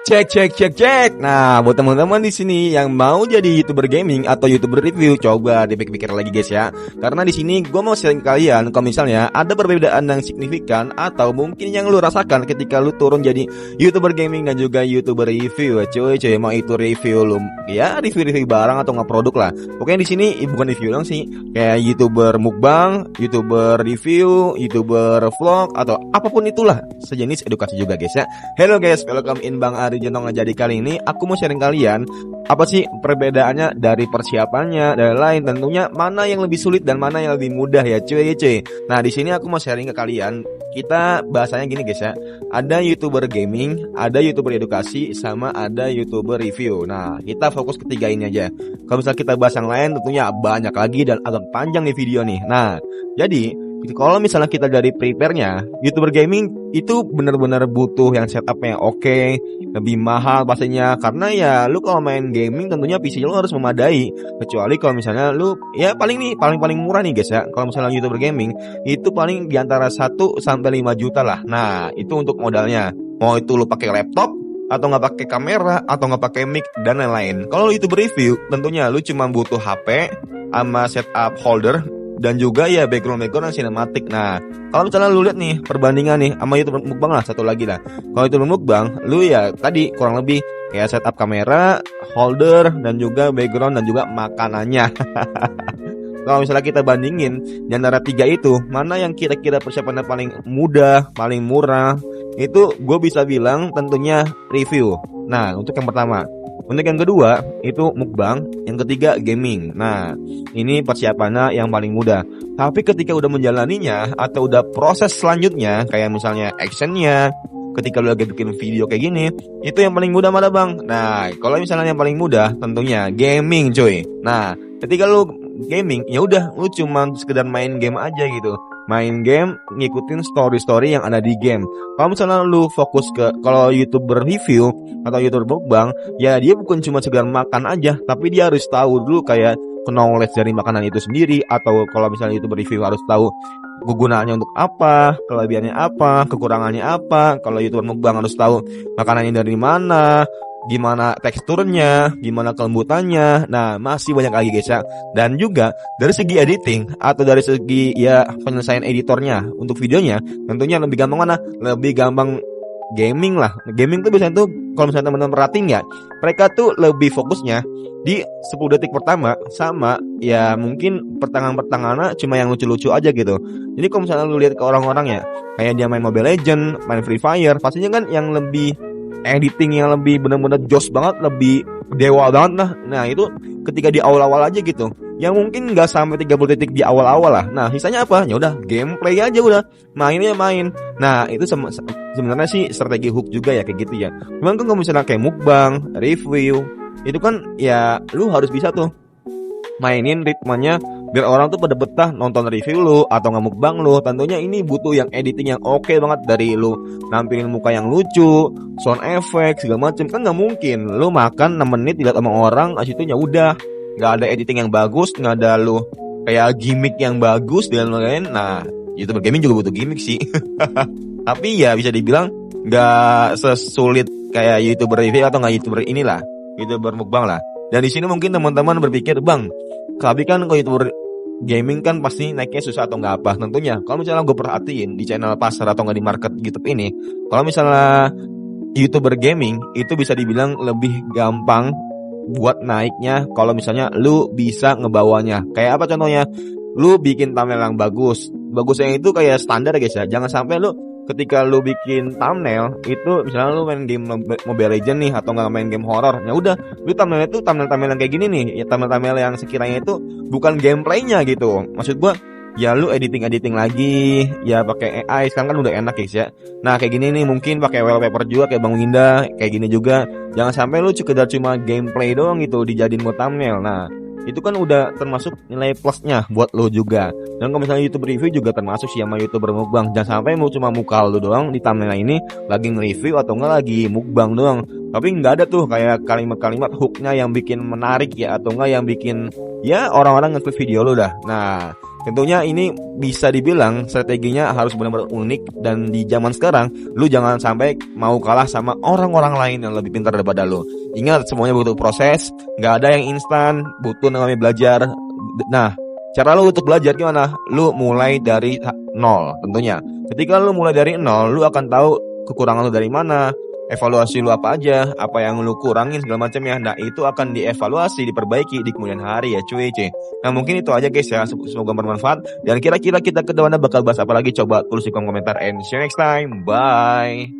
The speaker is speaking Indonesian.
Cek. Nah, buat teman-teman di sini yang mau jadi YouTuber gaming atau YouTuber review, coba dipikir-pikir lagi guys ya. Karena di sini gue mau sharing ke kalian kalau misalnya ada perbedaan yang signifikan atau mungkin yang lu rasakan ketika lu turun jadi YouTuber gaming dan juga YouTuber review. Cuy, mau itu review lu ya, review barang atau nggak produk lah. Pokoknya di sini bukan review dong sih, kayak YouTuber mukbang, YouTuber review, YouTuber vlog atau apapun itulah, sejenis edukasi juga guys ya. Hello guys, welcome in Bang Ari Jentong. Jadi kali ini aku mau sharing kalian apa sih perbedaannya dari persiapannya dan lain, tentunya mana yang lebih sulit dan mana yang lebih mudah ya cuy. Nah di sini aku mau sharing ke kalian, kita bahasanya gini guys ya, ada YouTuber gaming, ada YouTuber edukasi, sama ada YouTuber review. Nah kita fokus ketiga ini aja. Kalau misalnya kita bahas yang lain tentunya banyak lagi dan agak panjang nih video nih. Nah jadi kalau misalnya kita dari prepare-nya, YouTuber gaming itu benar-benar butuh yang setupnya oke, lebih mahal pastinya. Karena ya lu kalau main gaming tentunya PC lu harus memadai. Kecuali kalau misalnya lu ya paling murah nih guys ya. Kalau misalnya YouTuber gaming itu paling di antara 1 sampai 5 juta lah. Nah, itu untuk modalnya. Mau itu lu pakai laptop atau nggak pakai kamera atau nggak pakai mic dan lain-lain. Kalau YouTuber review tentunya lu cuma butuh HP sama setup holder dan juga ya background yang sinematik. Nah kalau misalnya lu lihat nih perbandingan nih sama YouTuber mukbang lah, satu lagi lah. Kalau YouTuber mukbang lu ya tadi kurang lebih kayak setup kamera, holder, dan juga background dan juga makanannya. Kalau misalnya kita bandingin di antara 3 itu, mana yang kira-kira persiapannya paling mudah, paling murah, itu gue bisa bilang tentunya review. Nah untuk yang pertama. Untuk yang kedua itu mukbang, yang ketiga gaming. Nah ini persiapannya yang paling mudah. Tapi ketika udah menjalaninya atau udah proses selanjutnya, kayak misalnya actionnya, ketika lu lagi bikin video kayak gini, itu yang paling mudah mana bang? Nah kalau misalnya yang paling mudah tentunya gaming cuy. Nah ketika lu gaming ya udah lu cuma sekedar main game aja gitu. Main game, ngikutin story-story yang ada di game. Kalau misalnya lu fokus ke kalau YouTuber review atau YouTuber mukbang, ya dia bukan cuma sekedar makan aja, tapi dia harus tahu dulu kayak knowledge dari makanan itu sendiri. Atau kalau misalnya YouTuber review harus tahu kegunaannya untuk apa, kelebihannya apa, kekurangannya apa. Kalau YouTuber mukbang harus tahu makanannya dari mana, gimana teksturnya, gimana kelembutannya. Nah masih banyak lagi guys ya. Dan juga dari segi editing atau dari segi ya penyelesaian editornya untuk videonya, tentunya lebih gampang mana? Lebih gampang gaming lah. Gaming tuh biasanya tuh kalau misalnya teman-teman perhatiin ya, mereka tuh lebih fokusnya di 10 detik pertama, sama ya mungkin pertengahan-pertengahan cuma yang lucu-lucu aja gitu. Jadi kalau misalnya lu lihat ke orang-orang ya, kayak dia main Mobile Legends, main Free Fire, pastinya kan yang lebih editing yang lebih benar-benar joss banget, lebih dewa banget lah. Nah itu ketika di awal-awal aja gitu, yang mungkin nggak sampai 30 detik di awal-awal lah. Nah sisanya apa? Ya udah gameplay aja, udah mainnya main. Nah itu sebenarnya sih strategi hook juga ya kayak gitu ya. Cuman kan kalau misalnya kayak mukbang, review, itu kan ya lu harus bisa tuh mainin ritmenya biar orang tuh pada betah nonton review lu atau nggak mukbang lu. Tentunya ini butuh yang editing yang oke banget, dari lu nampilin muka yang lucu, sound effect segala macem. Kan nggak mungkin lu makan 6 menit dilihat sama orang asitunya udah nggak ada editing yang bagus, nggak ada lu kayak gimmick yang bagus dan lain-lain. Nah YouTuber gaming juga butuh gimmick sih. Tapi ya bisa dibilang nggak sesulit kayak YouTuber review atau nggak YouTuber inilah, YouTuber mukbang lah. Dan di sini mungkin teman-teman berpikir, bang, tapi kan kalau YouTuber gaming kan pasti naiknya susah atau nggak apa. Tentunya kalau misalnya gue perhatiin di channel pasar atau nggak di market YouTube ini, kalau misalnya YouTuber gaming itu bisa dibilang lebih gampang buat naiknya kalau misalnya lu bisa ngebawanya. Kayak apa contohnya? Lu bikin thumbnail yang bagus. Bagusnya itu kayak standar guys ya. Jangan sampai lu ketika lu bikin thumbnail itu misalnya lu main game Mobile Legends nih atau nggak main game horror, ya udah lu thumbnail itu thumbnail yang kayak gini nih, ya thumbnail yang sekiranya itu bukan gameplaynya gitu. Maksud gua ya lu editing lagi ya pakai AI, sekarang kan udah enak guys ya. Nah kayak gini nih mungkin pakai wallpaper juga kayak Bang Winda, kayak gini juga. Jangan sampai lu sekedar cuma gameplay doang gitu dijadiin buat thumbnail. Nah itu kan udah termasuk nilai plusnya buat lo juga. Dan kalau misalnya YouTuber review juga termasuk sih sama YouTuber mukbang. Jangan sampai mau cuma muka lo doang di thumbnail ini lagi nge-review atau enggak lagi mukbang doang, tapi nggak ada tuh kayak kalimat-kalimat hooknya yang bikin menarik ya, atau enggak yang bikin ya orang-orang ngeklik video lo dah. Nah Tentunya ini bisa dibilang strateginya harus benar-benar unik, dan di zaman sekarang lu jangan sampai mau kalah sama orang-orang lain yang lebih pintar daripada lu. Ingat, semuanya butuh proses, nggak ada yang instan, butuh namanya belajar. Nah, cara lu untuk belajar gimana? Lu mulai dari nol tentunya. Ketika lu mulai dari nol, lu akan tahu kekurangan lu dari mana, evaluasi lu apa aja, apa yang lu kurangin segala macam ya. Nah, itu akan dievaluasi, diperbaiki di kemudian hari ya cuy. Nah, mungkin itu aja guys ya. Semoga bermanfaat. Dan kira-kira kita ke depannya bakal bahas apa lagi? Coba tulis di kolom komentar, and see you next time. Bye.